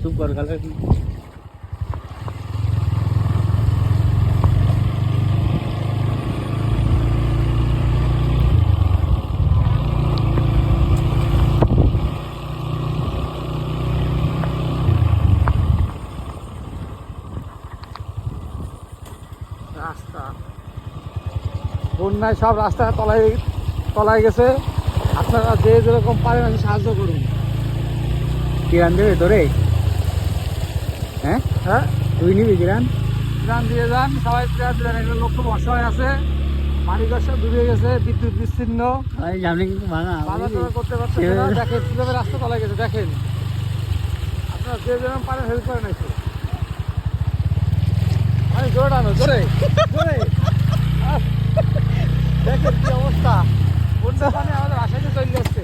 চুপ কর গালে রাস্তা বন্যায় সব রাস্তা তলায় গেছে। আপনারা যে যেরকম পারেন আমি সাহায্য করুন। কিরান দেবে তোরে? হ্যাঁ হ্যাঁ, তুই নিবি কিরান? প্রাণ দিয়ে যান, সবাই প্রাণ দিয়ে যান। এগুলো লোক খুব অসহায় আছে, বাড়িঘর সব ডুবে গেছে, বিদ্যুৎ বিচ্ছিন্ন, সামনে কিন্তু ভাঙা বাজার টাজার করতে পারতেছে না। দেখেন কিভাবে রাস্তা তলায় গেছে, দেখেন। আপনারা যে যেরকম পারেন হেল্প করেন একটু। আমি জোরে টানো, জোরে জোরে। দেখেন কি অবস্থা, বন্যা পানি আমাদের বাসায় চলে যাচ্ছে।